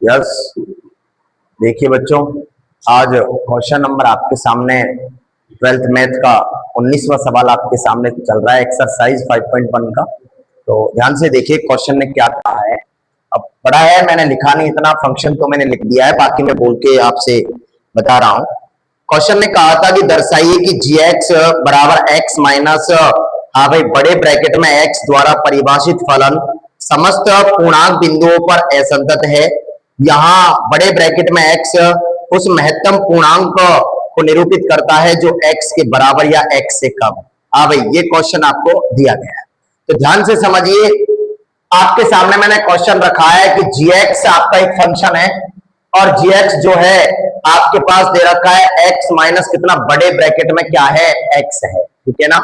Yes, देखिए बच्चों, आज क्वेश्चन नंबर आपके सामने 12th मैथ का 19वां सवाल आपके सामने चल रहा है, एक्सरसाइज 5.1 का। तो ध्यान से देखिए क्वेश्चन ने क्या कहा है। अब पढ़ा है, मैंने लिखा नहीं, इतना फंक्शन तो मैंने लिख दिया है, बाकी मैं बोल के आपसे बता रहा हूं। क्वेश्चन ने कहा था कि दर्शाइए कि जी एक्स बराबर एक्स माइनस, हाँ भाई, बड़े ब्रैकेट में एक्स द्वारा परिभाषित फलन समस्त पूर्णांक बिंदुओं पर असंतत है। यहाँ बड़े ब्रैकेट में एक्स उस महत्तम पूर्णांक को निरूपित करता है जो एक्स के बराबर या एक्स से कम। हाँ भाई, ये क्वेश्चन आपको दिया गया है, तो ध्यान से समझिए। आपके सामने मैंने क्वेश्चन रखा है कि जी एक्स आपका एक फंक्शन है और जी एक्स जो है आपके पास दे रखा है एक्स माइनस कितना, बड़े ब्रैकेट में क्या है, एक्स है, ठीक है ना।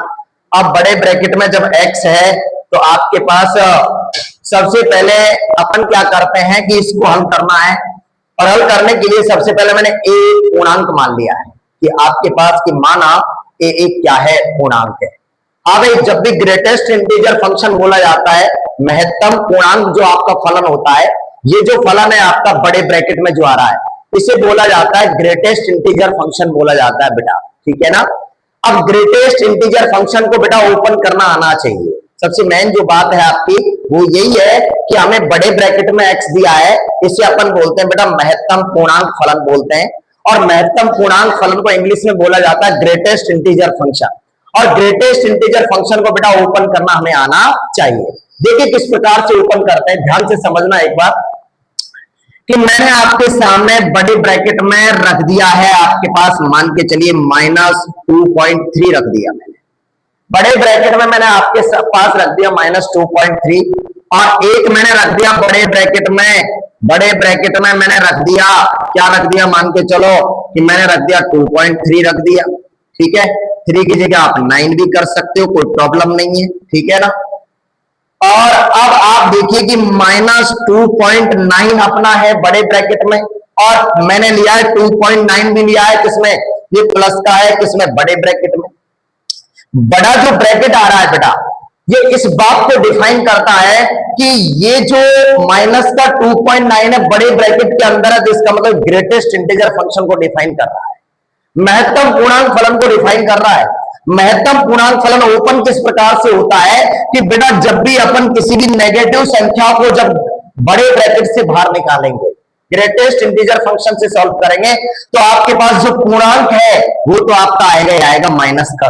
अब बड़े ब्रैकेट में जब एक्स है तो आपके पास सबसे पहले अपन क्या करते हैं कि इसको हल करना है, और हल करने के लिए सबसे पहले मैंने ए पूर्णांक मान लिया है कि आपके पास की माना ए एक क्या है, पूर्णांक है। हाँ भाई, जब भी ग्रेटेस्ट इंटीजर फंक्शन बोला जाता है, महत्तम पूर्णांक जो आपका फलन होता है, ये जो फलन है आपका बड़े ब्रैकेट में जो आ रहा है, इसे बोला जाता है ग्रेटेस्ट इंटीजर फंक्शन बोला जाता है बेटा, ठीक है ना। अब ग्रेटेस्ट इंटीजर फंक्शन को बेटा ओपन करना आना चाहिए। सबसे मेन जो बात है आपकी वो यही है कि हमें बड़े ब्रैकेट में एक्स दिया है, इसे अपन बोलते हैं बेटा महत्तम पूर्णांक फलन बोलते हैं, और महत्तम पूर्णांक फलन को इंग्लिश में बोला जाता है ग्रेटेस्ट इंटीजर फंक्शन। और ग्रेटेस्ट इंटीजर फंक्शन को बेटा ओपन करना हमें आना चाहिए। देखिए किस प्रकार से ओपन करते हैं, ध्यान से समझना एक बार कि मैंने आपके सामने बड़े ब्रैकेट में रख दिया है, आपके पास मान के चलिए -2.3 रख दिया मैंने बड़े ब्रैकेट में, मैंने आपके पास रख दिया -2.3, और एक मैंने रख दिया बड़े ब्रैकेट में मैंने रख दिया, क्या रख दिया, मान के चलो कि मैंने रख दिया 2.3 रख दिया, ठीक है। 3 की जगह आप 9 भी कर सकते हो, कोई प्रॉब्लम नहीं है, ठीक है ना। और अब आप देखिए कि -2.9 अपना है बड़े ब्रैकेट में, और मैंने लिया है 2.9 भी लिया है, किसमें, ये प्लस का है, किसमें, बड़े ब्रैकेट में। बड़ा जो ब्रैकेट आ रहा है बेटा, ये इस बात को डिफाइन करता है कि ये जो माइनस का 2.9 है बड़े ब्रैकेट के अंदर है, तो इसका मतलब ग्रेटेस्ट इंटीजर फंक्शन को डिफाइन कर रहा है, महत्तम पूर्णांक फलन को डिफाइन कर रहा है। महत्तम पूर्णांक फलन ओपन किस प्रकार से होता है कि बेटा जब भी अपन किसी भी नेगेटिव संख्या को जब बड़े ब्रैकेट से बाहर निकालेंगे, ग्रेटेस्ट इंटीजर फंक्शन से सॉल्व करेंगे, तो आपके पास जो पूर्णांक है वो तो आपका आएगा ही आएगा माइनस का,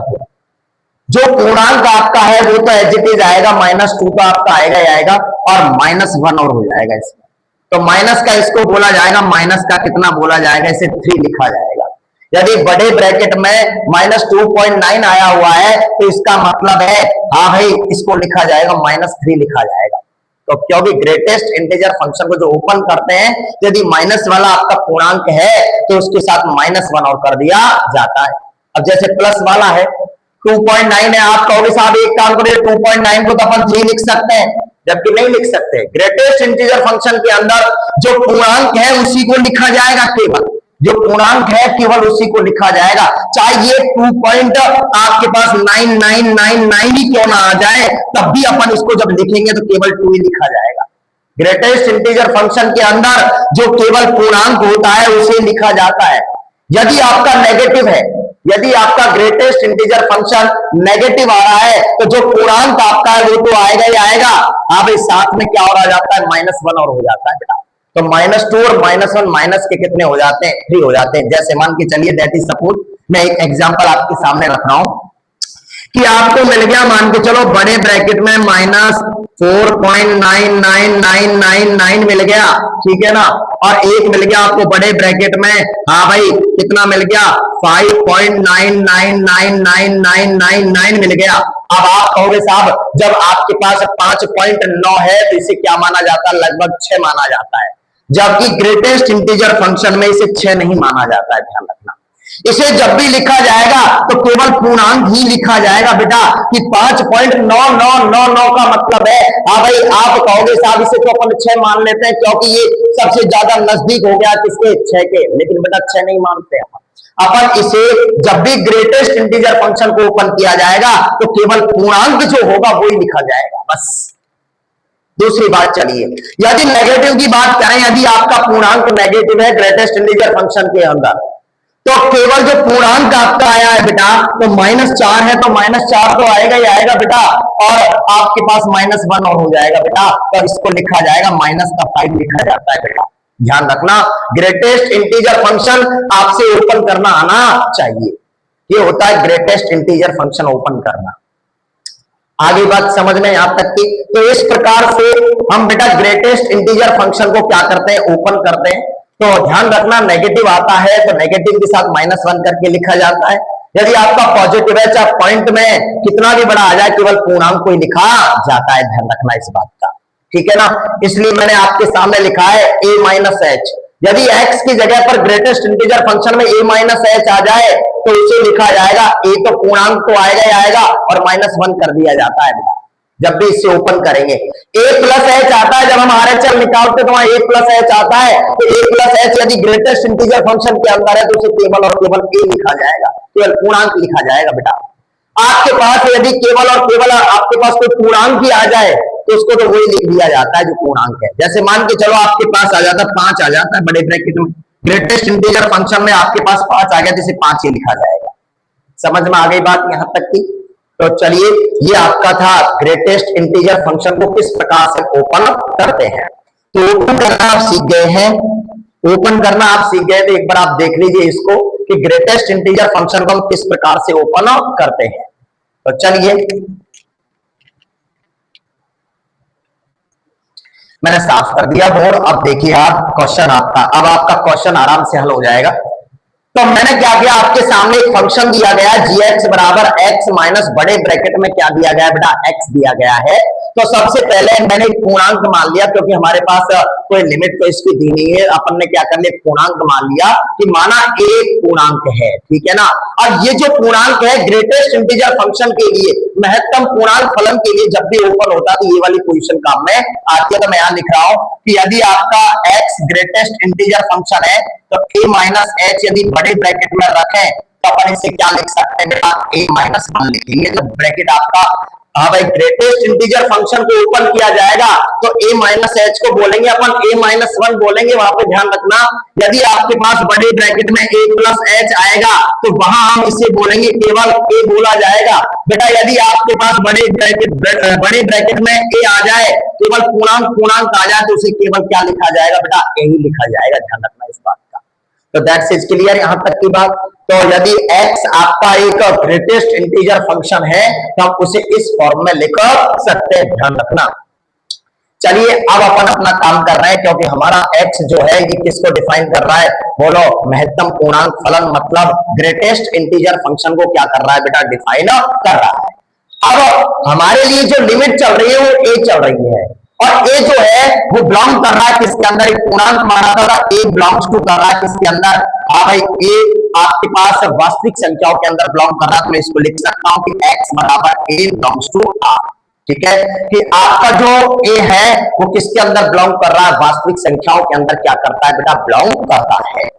जो पूर्णांक आपका है वो तो एज इट इज आएगा, -2 का आपका आएगा ही आएगा, और -1 और हो जाएगा इसमें, तो माइनस का इसको बोला जाएगा, माइनस का कितना बोला जाएगा, इसे 3 लिखा जाएगा। यदि बड़े ब्रैकेट में -2.9 आया हुआ है तो इसका मतलब है, हाँ भाई, इसको लिखा जाएगा -3 लिखा जाएगा। तो क्योंकि ग्रेटेस्ट इंटीजर फंक्शन को जो ओपन करते हैं, यदि माइनस वाला आपका पूर्णांक है तो उसके साथ -1 और कर दिया जाता है। अब जैसे प्लस वाला है 2.9 है, आप कहोगे साहब एक काम करिए 2.9 को तो अपन 3 लिख सकते हैं, जबकि नहीं लिख सकते। ग्रेटेस्ट इंटीजर फंक्शन के अंदर जो पूर्णांक है उसी को लिखा जाएगा, केवल जो पूर्णांक है केवल उसी को लिखा जाएगा, चाहे ये 2 पॉइंट आपके पास 9999 ही क्यों ना आ जाए, तब भी अपन इसको जब लिखेंगे तो केवल 2 ही लिखा जाएगा। ग्रेटेस्ट इंटीजर फंक्शन के अंदर जो केवल पूर्णांक होता है उसे लिखा जाता है। यदि आपका नेगेटिव है, यदि आपका ग्रेटेस्ट इंटीजर फंक्शन नेगेटिव आ रहा है, तो जो पूर्णांक आपका है वो तो आएगा ही आएगा। हाँ भाई, साथ में क्या हो रहा जाता है, -1 और हो जाता है बेटा, तो -2 और -1 माइनस के कितने हो जाते हैं, 3 हो जाते हैं। जैसे मान के चलिए, दैट इज सपोज, मैं एक एग्जांपल आपके सामने रख रहा हूं कि आपको मिल गया, मान के चलो बड़े ब्रैकेट में -4.99999 मिल गया, ठीक है ना, और एक मिल गया आपको बड़े ब्रैकेट में, हाँ भाई, कितना मिल गया, 5.9999999 मिल गया। अब आप कहोगे साहब जब आपके पास 5.9 है तो इसे क्या माना जाता है, लगभग 6 माना जाता है, जबकि ग्रेटेस्ट इंटीजर फंक्शन में इसे 6 नहीं माना जाता है, ध्यान रखना। इसे जब भी लिखा जाएगा तो केवल पूर्णांक ही लिखा जाएगा बेटा, कि 5.9999 का मतलब है, हाँ भाई, आप कहोगे साहब इसे तो अपन 6 मान लेते हैं क्योंकि ये सबसे ज्यादा नजदीक हो गया किसके, 6 के, लेकिन बेटा 6 नहीं मानते अपन इसे। जब भी ग्रेटेस्ट इंटीजर फंक्शन को ओपन किया जाएगा तो केवल पूर्णांक जो होगा वो ही लिखा जाएगा, बस। दूसरी बात, चलिए यदि नेगेटिव की बात करें, यदि आपका पूर्णांक नेगेटिव है ग्रेटेस्ट इंटीजर फंक्शन के अंदर, तो केवल जो पूर्णांक आपका आया है बेटा, तो -4 है, तो -4 तो आएगा ही आएगा बेटा, और आपके पास -1 और हो जाएगा बेटा, तो इसको लिखा जाएगा -5 लिखा जाता है बेटा। ध्यान रखना, ग्रेटेस्ट इंटीजर फंक्शन आपसे ओपन करना आना चाहिए, ये होता है ग्रेटेस्ट इंटीजर फंक्शन ओपन करना। आगे बात समझ में यहां तक की, तो इस प्रकार से हम बेटा ग्रेटेस्ट इंटीजर फंक्शन को क्या करते हैं, ओपन करते हैं। तो ध्यान रखना, नेगेटिव आता है तो नेगेटिव के साथ -1 करके लिखा जाता है। यदि आपका पॉजिटिव है, चाहे पॉइंट में कितना भी बड़ा आ जाए, केवल पूर्णांक को ही लिखा जाता है। ध्यान रखना इस बात का, ठीक है ना। इसलिए मैंने आपके सामने लिखा है a-h। यदि x की जगह पर ग्रेटेस्ट इंटीजर फंक्शन में a-h आ जाए तो उसे लिखा जाएगा, a तो पूर्णांक तो आएगा ही आएगा और -1 कर दिया जाता है बेटा जब भी इसे ओपन करेंगे। a+h आता है, जब हम RHS निकालते तो वहां a+h आता है, तो a+h यदि ग्रेटेस्ट इंटीजर फंक्शन के अंदर है तो उसे केवल और केवल a लिखा जाएगा, केवल पूर्णांक लिखा जाएगा बेटा। आपके पास यदि केवल और केवल आपके पास कोई पूर्णांक ही आ जाए तो उसको तो वही लिख दिया जाता है जो पूर्णांक है। जैसे मान के चलो आपके पास आ जाता है 5 आ जाता है बड़े ब्रैकेट में, ग्रेटेस्ट इंटीजर फंक्शन में आपके पास 5 आ गया, जिसे 5 ही लिखा जाएगा। समझ में आ गई बात यहां तक की। तो चलिए, ये आपका था ग्रेटेस्ट इंटीजर फंक्शन को किस प्रकार से ओपन करते हैं। तो ओपन करना आप सीख गए हैं, ओपन करना आप सीख गए, तो एक बार आप देख लीजिए इसको कि ग्रेटेस्ट इंटीजर फंक्शन को हम किस प्रकार से ओपन करते हैं। तो चलिए, मैंने साफ कर दिया बोर्ड। अब देखिए आप क्वेश्चन आपका, अब आपका क्वेश्चन आराम से हल हो जाएगा। तो मैंने क्या किया, आपके सामने एक फंक्शन दिया गया है g(x) बराबर x माइनस बड़े ब्रैकेट में क्या दिया गया है बेटा, x दिया गया है। तो सबसे पहले मैंने एक पूर्णांक मान लिया, क्योंकि हमारे पास कोई लिमिट तो इसकी दी नहीं है, अपन ने क्या कर लिया, पूर्णांक मान लिया कि माना एक पूर्णांक है, ठीक है ना। अब ये जो पूर्णांक है ग्रेटेस्ट इंटीजर फंक्शन के लिए, महत्तम पूर्णांक फलन के लिए जब भी ओपन होता है तो ये वाली पोजीशन काम में आती है। तो मैं यहां लिख रहा हूं कि यदि आपका x ग्रेटेस्ट इंटीजर फंक्शन है तो a-h यदि बड़े ब्रैकेट में रखें तो अपन इसे क्या लिख सकते हैं बेटा, a-1 लिखेंगे। तो ब्रैकेट आपका, हाँ भाई, ग्रेटेस्ट इंटीजर फंक्शन को ओपन किया जाएगा तो a-h को बोलेंगे अपन, a-1 बोलेंगे। वहां पे ध्यान रखना, यदि आपके पास बड़े ब्रैकेट में a+h आएगा तो वहां हम इसे बोलेंगे केवल a बोला जाएगा बेटा। यदि आपके पास बड़े ब्रैकेट में a आ जाए, केवल पूर्णांक आ जाए, तो उसे केवल क्या लिखा जाएगा बेटा, a ही लिखा जाएगा। ध्यान रखना इस बात का। तो दैट्स इज क्लियर यहां तक की बात। तो यदि x आपका एक ग्रेटेस्ट इंटीजर फंक्शन है तो हम उसे इस फॉर्म में लिख सकते हैं। ध्यान रखना। चलिए, अब अपन अपना काम कर रहे हैं, क्योंकि हमारा x जो है ये किसको डिफाइन कर रहा है, बोलो, महत्तम पूर्णांक फलन, मतलब ग्रेटेस्ट इंटीजर फंक्शन को क्या कर रहा है बेटा, डिफाइन कर रहा है। अब हमारे लिए जो लिमिट चल रही है वो a चल रही है, और a जो है वो बिलोंग कर रहा है किसके अंदर, एक पूर्णांक माना था, a बिलोंग्स टू कर रहा है किसके अंदर, हाँ भाई, a आपके पास वास्तविक संख्याओं के अंदर बिलोंग कर रहा है। तो मैं इसको लिख सकता हूं कि x बराबर a बिलोंग्स टू r, ठीक है, कि आपका जो a है वो किसके अंदर बिलोंग कर रहा है, वास्तविक संख्याओं के अंदर क्या करता है बेटा, बिलोंग करता है।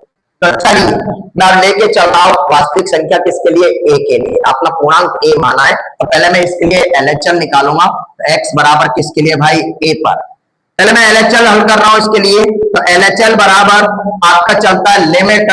तो चलिए, मैं लेके चल रहा हूं वास्तविक संख्या किसके लिए, a के लिए। अपना पूर्णांक a माना है, तो पहले मैं इसके लिए LHS निकालूंगा। तो x बराबर किसके लिए भाई, a पर। पहले मैं LHS हल कर रहा हूं इसके लिए। तो LHS बराबर आपका चलता है लिमिट